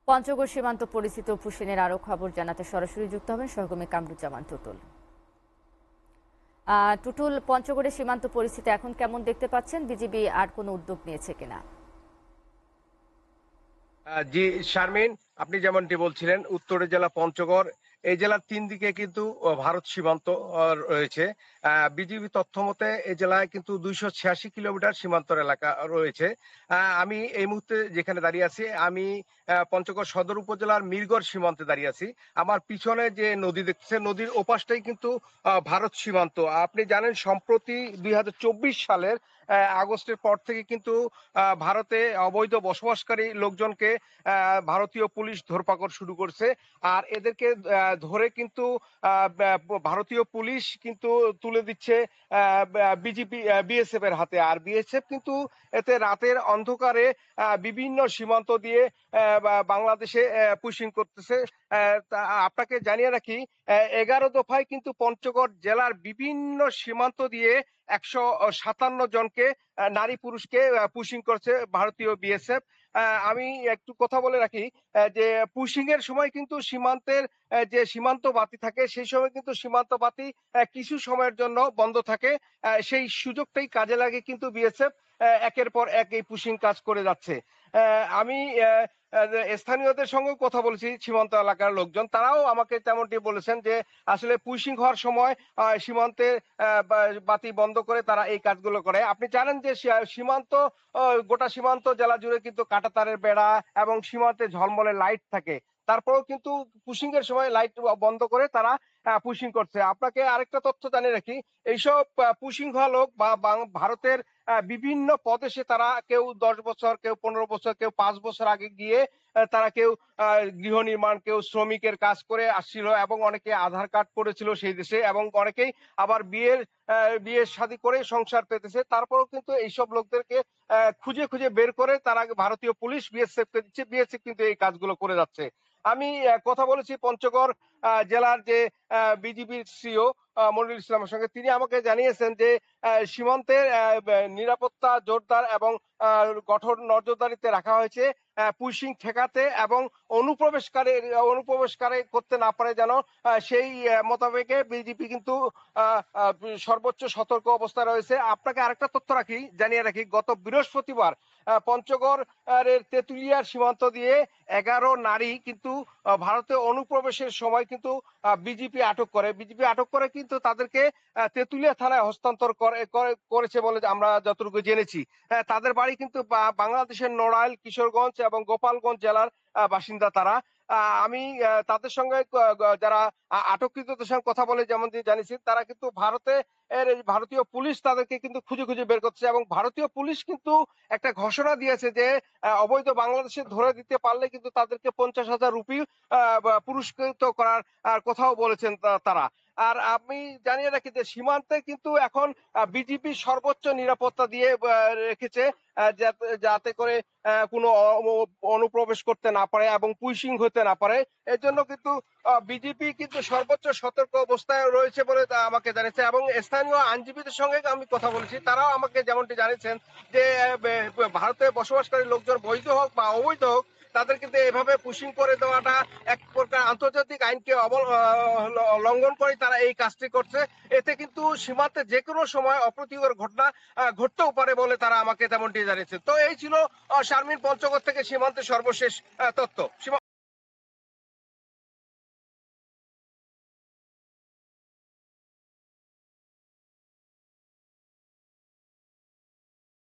পঞ্চগড় সীমান্ত পরিস্থিতি ও পুশিনের আরও খবর জানাতে সরাসরি যুক্ত হবেন সহকর্মী কামরুজ্জামান টুটুল। টুটুল, পঞ্চগড়ের সীমান্ত পরিস্থিতি এখন কেমন দেখতে পাচ্ছেন? বিজিবি আর কোনো উদ্যোগ নিয়েছে কিনা? জি শারমিন, আপনি যেমনটি বলছিলেন উত্তরের জেলা পঞ্চগড়। এই জেলার তিন দিকে কিন্তু ভারত সীমান্ত রয়েছে। বিজিবি তথ্য মতে এই জেলায় কিন্তু 286 কিলোমিটার সীমান্তর এলাকা রয়েছে। আমি এই মুহূর্তে যেখানে দাঁড়িয়ে আছি, আমি পঞ্চগড় সদর উপজেলার মিরগড় সীমান্তে দাঁড়িয়ে আছি। আমার পিছনে যে নদী দেখতেছেন, নদীর ওপাশটাই কিন্তু ভারত সীমান্ত। আপনি জানেন সম্প্রতি 2024 সালের আগস্টের পর থেকে কিন্তু ভারতে অবৈধ বসবাসকারী লোকজনকে ভারতীয় পুলিশ ধরপাকড় শুরু করছে। আর এদেরকে ধরে কিন্তু ভারতীয় পুলিশ কিন্তু তুলে দিচ্ছে বিজিপি বিএসএফ এর হাতে। আর বিএসএফ কিন্তু এতে রাতের অন্ধকারে বিভিন্ন সীমান্ত দিয়ে বাংলাদেশে পুশিং করতেছে। আপনাকে জানিয়ে রাখি, 11 দফায় কিন্তু পঞ্চগড় জেলার বিভিন্ন সীমান্ত দিয়ে 157 জনকে নারী পুরুষকে পুশিং করছে ভারতীয় বিএসএফ। আমি একটু কথা বলে রাখি যে পুশিং এর সময় কিন্তু সীমান্তের যে সীমান্ত বাতি থাকে সেই সময় কিন্তু সীমান্ত বাতি কিছু সময়ের জন্য বন্ধ থাকে। সেই সুযোগটাই কাজে লাগে কিন্তু বিএসএফ একের পর এক এই পুশিং কাজ করে যাচ্ছে। আমি স্থানীয়দের সঙ্গে কথা বলেছি, সীমান্ত এলাকার লোকজন তারাও আমাকে তেমনটি বলেছেন যে আসলে পুশিং হওয়ার সময় সীমান্তে বাতি বন্ধ করে তারা এই কাজগুলো করে। আপনি জানেন যে সীমান্ত গোটা সীমান্ত জেলা জুড়ে কিন্তু কাঁটাতারের বেড়া এবং সীমান্তে ঝলমলে লাইট থাকে। তারপরেও কিন্তু পুশিং এর সময় লাইট বন্ধ করে তারা পুশিং করছে। আপনাকে আরেকটা তথ্য জানিয়ে রাখি, এইসব পুশিং হওয়া লোক বা ভারতের বিভিন্ন প্রদেশে তারা কেউ 10 বছর, কেউ 15 বছর, কেউ 5 বছর আগে গিয়ে তারা কেউ গৃহ নির্মাণ, কেউ শ্রমিকের কাজ করে আসছিল এবং অনেকে আধার কার্ড করেছিল সেই দেশে এবং অনেকেই আবার বিয়ে শাদী করে সংসার পেতেছে। তারপরেও কিন্তু এইসব লোকদেরকে খুঁজে খুঁজে বের করে তারা ভারতীয় পুলিশ বিএসএফ কে দিচ্ছে। বিএসএফ কিন্তু এই কাজগুলো করে যাচ্ছে। আমি কথা বলেছি পঞ্চগড় জেলার যে বিজিবির সিও মনিরুল ইসলামের সঙ্গে। তিনি আমাকে জানিয়েছেন যে সীমান্তের নিরাপত্তা জোরদার এবং কঠোর নজরদারিতে রাখা হয়েছে পুশিং ঠেকাতে এবং অনুপ্রবেশকারী করতে না পারে যেন সেই মোতাবেকে বিজিপি কিন্তু সর্বোচ্চ সতর্ক অবস্থায় রয়েছে। আপনাকে আরেকটা তথ্য জানিয়ে রাখি, গত বৃহস্পতিবার পঞ্চগড় এর তেঁতুলিয়ার সীমান্ত দিয়ে 11 নারী কিন্তু ভারতে অনুপ্রবেশের সময় কিন্তু বিজিপি আটক করে। বিজিপি আটক করে কিন্তু তাদেরকে তেঁতুলিয়া থানায় হস্তান্তর করেছে বলে আমরা যতটুকু জেনেছি। তাদের বাড়ি কিন্তু বাংলাদেশের নড়াইল, কিশোরগঞ্জ এবং গোপালগঞ্জ জেলার বাসিন্দা তারা। আমি তাদের সঙ্গে যারা আটককৃতদের সঙ্গে কথা বলে যেমন জানিয়েছি, তারা কিন্তু ভারতীয় পুলিশ তাদেরকে কিন্তু খুঁজে খুঁজে বের করছে এবং ভারতীয় পুলিশ কিন্তু একটা ঘোষণা দিয়েছে যে অবৈধ বাংলাদেশে ধরে দিতে পারলে কিন্তু তাদেরকে 50,000 রুপি পুরস্কৃত করার কথাও বলেছেন তারা। আর আমি জানিয়ে রাখি যে সীমান্তে কিন্তু এখন বিজিবি সর্বোচ্চ নিরাপত্তা দিয়ে রেখেছে যাতে করে কোনো অনুপ্রবেশ করতে না পারে এবং পুশিং হতে না পারে। এর জন্য কিন্তু বিজেপি কিন্তু সর্বোচ্চ সতর্ক অবস্থায় রয়েছে বলে আমাকে জানিয়েছে এবং স্থানীয় আইনজীবীদের সঙ্গে আমি কথা বলেছি, তারাও আমাকে যেমনটি জানিয়েছেন যে ভারতে বসবাসকারী লোকজন বৈধ হোক বা অবৈধ হোক তাদের কিন্তু এভাবে পুশিং করে দেওয়াটা এক প্রকার আন্তর্জাতিক আইনকে লঙ্ঘন করে তারা এই কাজটি করছে। এতে কিন্তু সীমান্তে যে কোনো সময় অপ্রীতিকর ঘটনা ঘটতেও পারে বলে তারা আমাকে তেমনটি জানিয়েছে। তো এই ছিল শারমিন পঞ্চগড় থেকে সীমান্তের সর্বশেষ তথ্য।